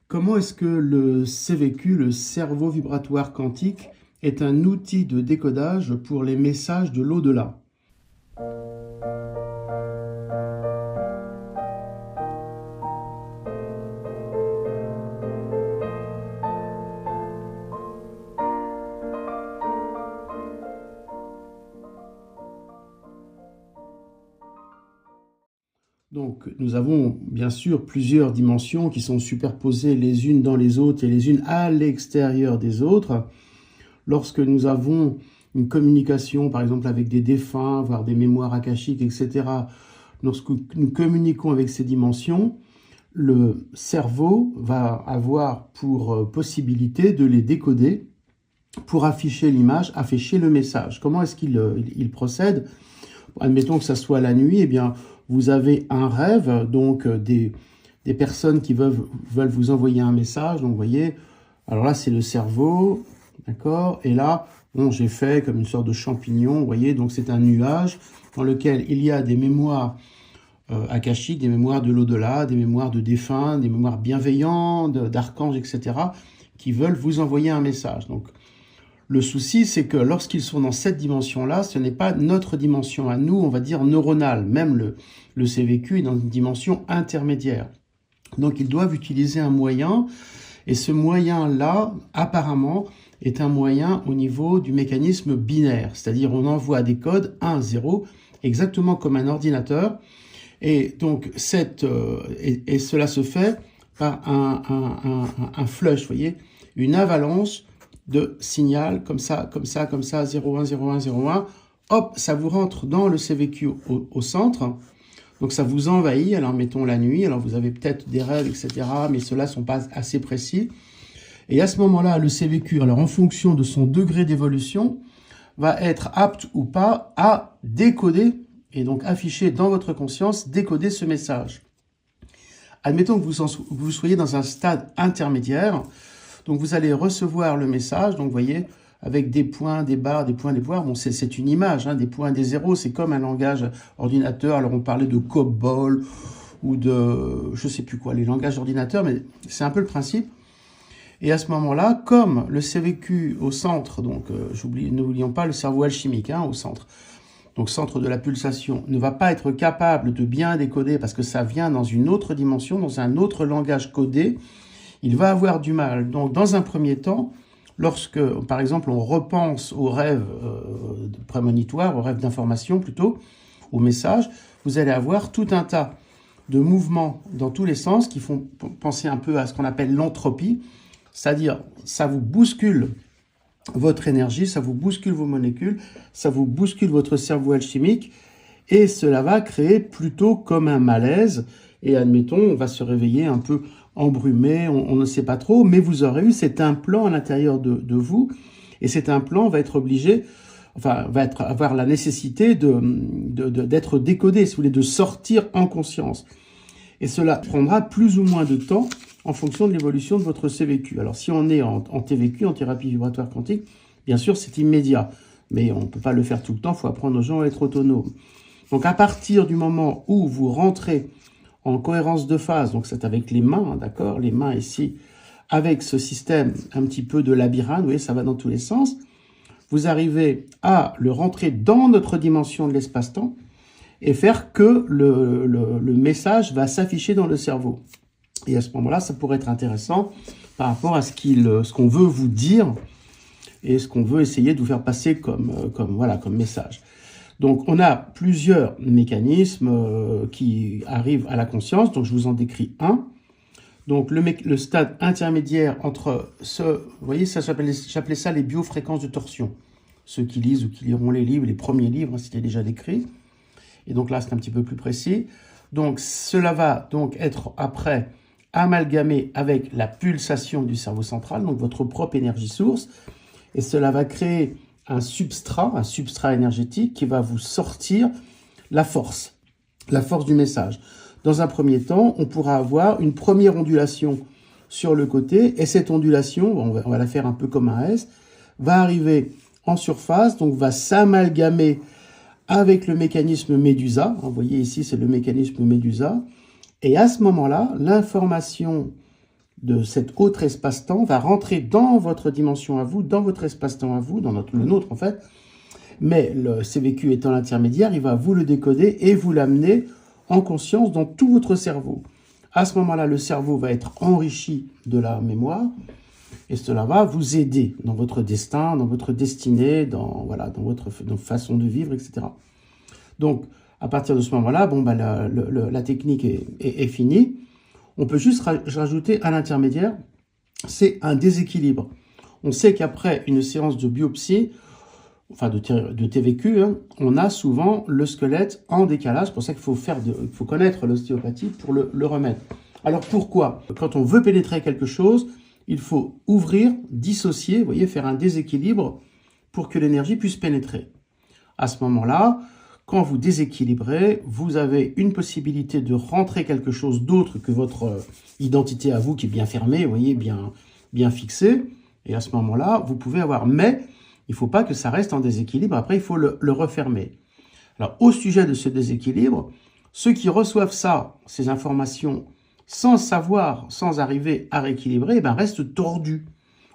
Comment est-ce que le CVQ, le cerveau vibratoire quantique, est un outil de décodage pour les messages de l'au-delà? Donc, nous avons bien sûr plusieurs dimensions qui sont superposées les unes dans les autres et les unes à l'extérieur des autres. Lorsque nous avons une communication, par exemple avec des défunts, voire des mémoires akashiques, etc., lorsque nous communiquons avec ces dimensions, le cerveau va avoir pour possibilité de les décoder pour afficher l'image, afficher le message. Comment est-ce qu'il procède? Admettons que ça soit la nuit, eh bien, vous avez un rêve, donc des personnes qui veulent vous envoyer un message. Donc, vous voyez, alors là, c'est le cerveau, d'accord? Et là, bon, j'ai fait comme une sorte de champignon, vous voyez, donc c'est un nuage dans lequel il y a des mémoires akashiques, des mémoires de l'au-delà, des mémoires de défunts, des mémoires bienveillants, d'archanges, etc., qui veulent vous envoyer un message. Donc, le souci, c'est que lorsqu'ils sont dans cette dimension-là, ce n'est pas notre dimension à nous, on va dire neuronale. Même le CVQ est dans une dimension intermédiaire. Donc, ils doivent utiliser un moyen, et ce moyen-là, apparemment, est un moyen au niveau du mécanisme binaire. C'est-à-dire, on envoie des codes 1, 0, exactement comme un ordinateur. Et donc, et cela se fait par un flush, vous voyez, une avalanche de signal, comme ça, 01, 01, 01, hop, ça vous rentre dans le CVQ au centre, donc ça vous envahit, alors mettons la nuit, alors vous avez peut-être des rêves, etc., mais ceux-là ne sont pas assez précis, et à ce moment-là, le CVQ, alors en fonction de son degré d'évolution, va être apte ou pas à décoder, et donc afficher dans votre conscience, décoder ce message. Admettons que vous soyez dans un stade intermédiaire. Donc, vous allez recevoir le message, donc vous voyez, avec des points, des barres, des points, des poires. Bon, c'est une image, hein, des points, des zéros, c'est comme un langage ordinateur. Alors, on parlait de COBOL ou de, je sais plus quoi, les langages d'ordinateur, mais c'est un peu le principe. Et à ce moment-là, comme le CVQ au centre, donc n'oublions pas le cerveau alchimique, hein, au centre, donc centre de la pulsation, ne va pas être capable de bien décoder parce que ça vient dans une autre dimension, dans un autre langage codé, il va avoir du mal. Donc, dans un premier temps, lorsque, par exemple, on repense aux rêves prémonitoires, aux rêves d'information plutôt, aux messages, vous allez avoir tout un tas de mouvements dans tous les sens qui font penser un peu à ce qu'on appelle l'entropie, c'est-à-dire ça vous bouscule votre énergie, ça vous bouscule vos molécules, ça vous bouscule votre cerveau alchimique, et cela va créer plutôt comme un malaise, et admettons, on va se réveiller un peu embrumé, on ne sait pas trop, mais vous aurez eu cet implant à l'intérieur de vous, et cet implant va être obligé, enfin, avoir la nécessité d'être décodé, si vous voulez, de sortir en conscience. Et cela prendra plus ou moins de temps en fonction de l'évolution de votre CVQ. Alors, si on est en TVQ, en thérapie vibratoire quantique, bien sûr, c'est immédiat, mais on ne peut pas le faire tout le temps, il faut apprendre aux gens à être autonomes. Donc, à partir du moment où vous rentrez en cohérence de phase, donc c'est avec les mains, hein, d'accord, les mains ici, avec ce système un petit peu de labyrinthe, vous voyez, ça va dans tous les sens, vous arrivez à le rentrer dans notre dimension de l'espace-temps et faire que le message va s'afficher dans le cerveau. Et à ce moment-là, ça pourrait être intéressant par rapport à ce qu'on veut vous dire et ce qu'on veut essayer de vous faire passer comme message. Donc, on a plusieurs mécanismes qui arrivent à la conscience. Donc, je vous en décris un. Donc, le stade intermédiaire entre vous voyez, ça, j'appelais ça les biofréquences de torsion. Ceux qui lisent ou qui liront les livres, les premiers livres, hein, c'était déjà décrit. Et donc là, c'est un petit peu plus précis. Donc, cela va donc être après amalgamé avec la pulsation du cerveau central, donc votre propre énergie source. Et cela va créer un substrat énergétique qui va vous sortir la force du message. Dans un premier temps, on pourra avoir une première ondulation sur le côté, et cette ondulation, on va la faire un peu comme un S, va arriver en surface, donc va s'amalgamer avec le mécanisme Médusa. Vous voyez ici, c'est le mécanisme Médusa. Et à ce moment-là, l'information de cet autre espace-temps va rentrer dans votre dimension à vous, dans votre espace-temps à vous, dans le nôtre en fait, mais le CVQ étant l'intermédiaire, il va vous le décoder et vous l'amener en conscience dans tout votre cerveau. À ce moment-là, le cerveau va être enrichi de la mémoire et cela va vous aider dans votre destin, dans votre destinée, dans votre façon de vivre, etc. Donc, à partir de ce moment-là, la technique est finie. On peut juste rajouter à l'intermédiaire, c'est un déséquilibre. On sait qu'après une séance de biopsie, enfin de TVQ, on a souvent le squelette en décalage. C'est pour ça qu'il faut connaître l'ostéopathie pour le remettre. Alors pourquoi? Quand on veut pénétrer quelque chose, il faut ouvrir, dissocier, vous voyez, faire un déséquilibre pour que l'énergie puisse pénétrer. À ce moment-là, quand vous déséquilibrez, vous avez une possibilité de rentrer quelque chose d'autre que votre identité à vous qui est bien fermée, vous voyez, bien fixée. Et à ce moment-là, vous pouvez avoir, mais il ne faut pas que ça reste en déséquilibre. Après, il faut le refermer. Alors, au sujet de ce déséquilibre, ceux qui reçoivent ces informations, sans savoir, sans arriver à rééquilibrer, restent tordus.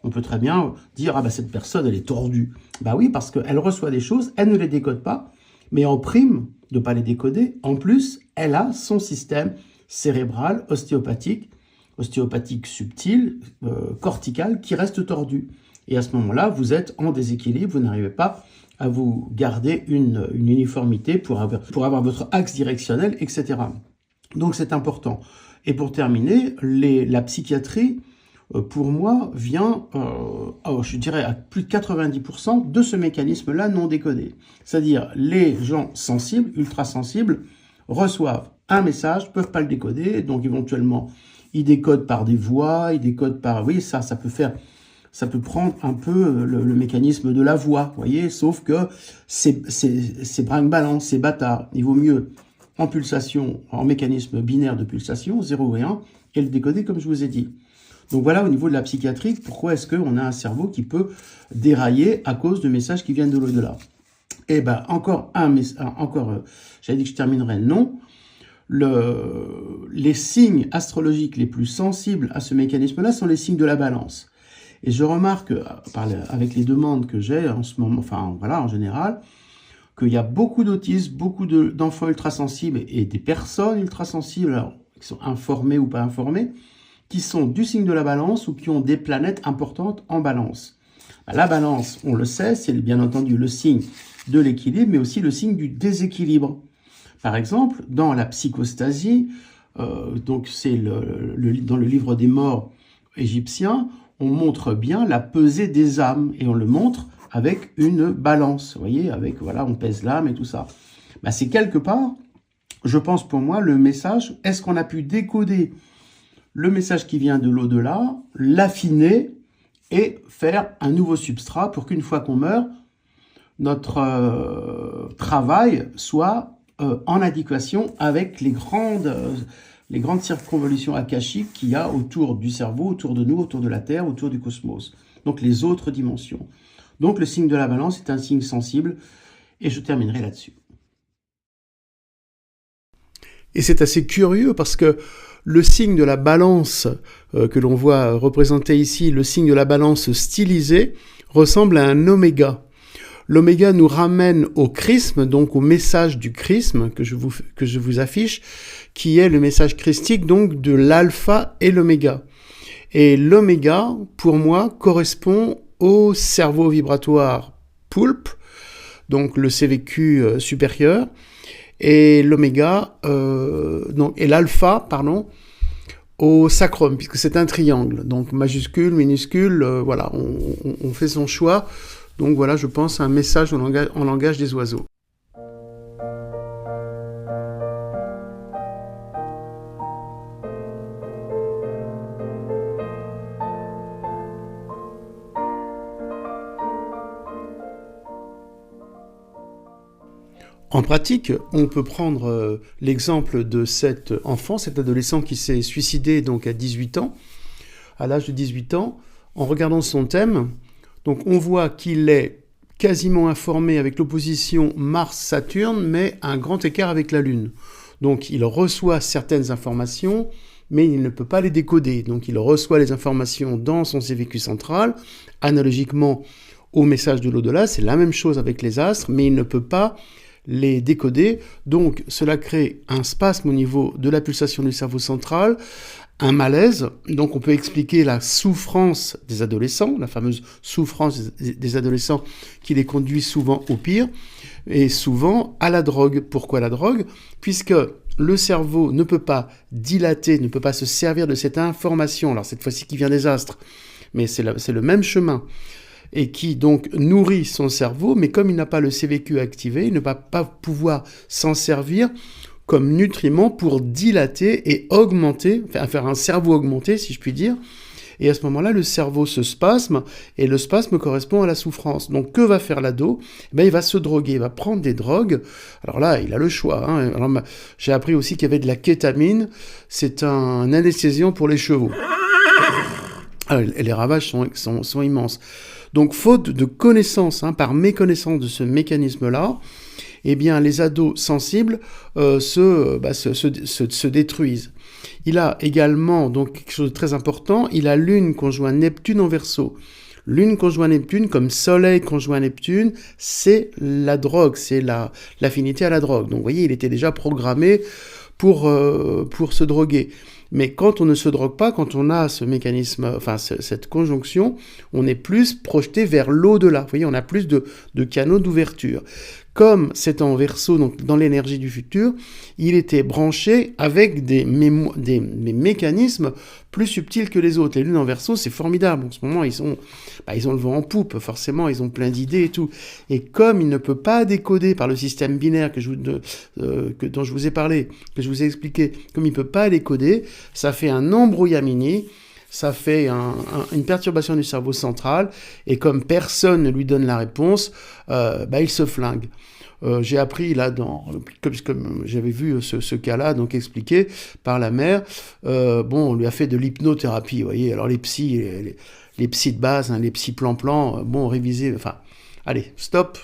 On peut très bien dire, cette personne, elle est tordue. Oui, parce qu'elle reçoit des choses, elle ne les décode pas, mais en prime de ne pas les décoder, en plus, elle a son système cérébral, ostéopathique subtil, cortical, qui reste tordu. Et à ce moment-là, vous êtes en déséquilibre, vous n'arrivez pas à vous garder une uniformité pour avoir votre axe directionnel, etc. Donc c'est important. Et pour terminer, la psychiatrie, pour moi, vient, je dirais, à plus de 90% de ce mécanisme-là non décodé. C'est-à-dire, les gens sensibles, ultra sensibles, reçoivent un message, peuvent pas le décoder, donc éventuellement, ils décodent par des voix, ils décodent par... Oui, ça peut prendre un peu le mécanisme de la voix, vous voyez, sauf que c'est brinque-ballant, c'est bâtard. Il vaut mieux en pulsation, en mécanisme binaire de pulsation, 0 et 1, et le décoder comme je vous ai dit. Donc voilà, au niveau de la psychiatrie, pourquoi est-ce qu'on a un cerveau qui peut dérailler à cause de messages qui viennent de l'au-delà? Et j'avais dit que je terminerai, non. Les signes astrologiques les plus sensibles à ce mécanisme-là sont les signes de la balance. Et je remarque, avec les demandes que j'ai en ce moment, en général, qu'il y a beaucoup d'autistes, beaucoup d'enfants ultrasensibles et des personnes ultrasensibles, alors, qui sont informées ou pas informées, qui sont du signe de la balance ou qui ont des planètes importantes en balance. La balance, on le sait, c'est bien entendu le signe de l'équilibre, mais aussi le signe du déséquilibre. Par exemple, dans la psychostasie, donc c'est dans le livre des morts égyptien, on montre bien la pesée des âmes et on le montre avec une balance, vous voyez, on pèse l'âme et tout ça. C'est quelque part, je pense pour moi, le message, est-ce qu'on a pu décoder le message qui vient de l'au-delà, l'affiner et faire un nouveau substrat pour qu'une fois qu'on meurt, notre travail soit en adéquation avec les grandes circonvolutions akashiques qu'il y a autour du cerveau, autour de nous, autour de la Terre, autour du cosmos. Donc les autres dimensions. Donc le signe de la balance est un signe sensible et je terminerai là-dessus. Et c'est assez curieux parce que le signe de la balance que l'on voit représenté ici, le signe de la balance stylisé, ressemble à un oméga. L'oméga nous ramène au chrisme, donc au message du chrisme que je vous affiche, qui est le message christique donc de l'alpha et l'oméga. Et l'oméga, pour moi, correspond au cerveau vibratoire poulpe, donc le CVQ supérieur, et l'oméga, et l'alpha, au sacrum, puisque c'est un triangle. Donc majuscule, minuscule, on fait son choix. Donc voilà, je pense à un message en langage des oiseaux. En pratique, on peut prendre l'exemple de cet enfant, cet adolescent qui s'est suicidé donc à 18 ans, à l'âge de 18 ans, en regardant son thème. Donc on voit qu'il est quasiment informé avec l'opposition Mars-Saturne, mais un grand écart avec la Lune. Donc il reçoit certaines informations mais il ne peut pas les décoder. Donc il reçoit les informations dans son CVQ central, analogiquement au message de l'au-delà. C'est la même chose avec les astres, mais il ne peut pas les décoder. Donc cela crée un spasme au niveau de la pulsation du cerveau central, un malaise. Donc on peut expliquer la souffrance des adolescents, la fameuse souffrance des adolescents qui les conduit souvent au pire, et souvent à la drogue. Pourquoi la drogue ? Puisque le cerveau ne peut pas dilater, ne peut pas se servir de cette information, alors cette fois-ci qui vient des astres, mais c'est le même chemin, et qui donc nourrit son cerveau, mais comme il n'a pas le CVQ activé, il ne va pas pouvoir s'en servir comme nutriment pour dilater et augmenter, enfin faire un cerveau augmenté, si je puis dire. Et à ce moment-là, le cerveau se spasme, et le spasme correspond à la souffrance. Donc, que va faire l'ado ? Il va se droguer, il va prendre des drogues. Alors là, il a le choix. Alors, j'ai appris aussi qu'il y avait de la kétamine. C'est un anesthésiant pour les chevaux. Alors, les ravages sont immenses. Donc, faute de connaissance, par méconnaissance de ce mécanisme-là, eh bien, les ados sensibles se détruisent. Il a également, donc, quelque chose de très important, il a Lune conjoint Neptune en Verseau. Lune conjoint Neptune, comme Soleil conjoint Neptune, c'est la drogue, c'est l'affinité à la drogue. Donc, vous voyez, il était déjà programmé pour se droguer. Mais quand on ne se drogue pas, quand on a ce mécanisme, cette conjonction, on est plus projeté vers l'au-delà. Vous voyez, on a plus de canaux d'ouverture. Comme c'est en Verseau, donc dans l'énergie du futur, il était branché avec des mécanismes plus subtils que les autres. Les lunes en Verseau, c'est formidable. En ce moment, ils ont le vent en poupe, forcément, ils ont plein d'idées et tout. Et comme il ne peut pas décoder par le système binaire dont je vous ai parlé, que je vous ai expliqué, comme il ne peut pas décoder, ça fait un embrouillamini. Ça fait une perturbation du cerveau central, et comme personne ne lui donne la réponse, il se flingue. J'ai appris là, comme j'avais vu ce cas-là, donc expliqué par la mère, on lui a fait de l'hypnothérapie, vous voyez, alors les psys de base, les psys plan-plan, révisés, allez, stop.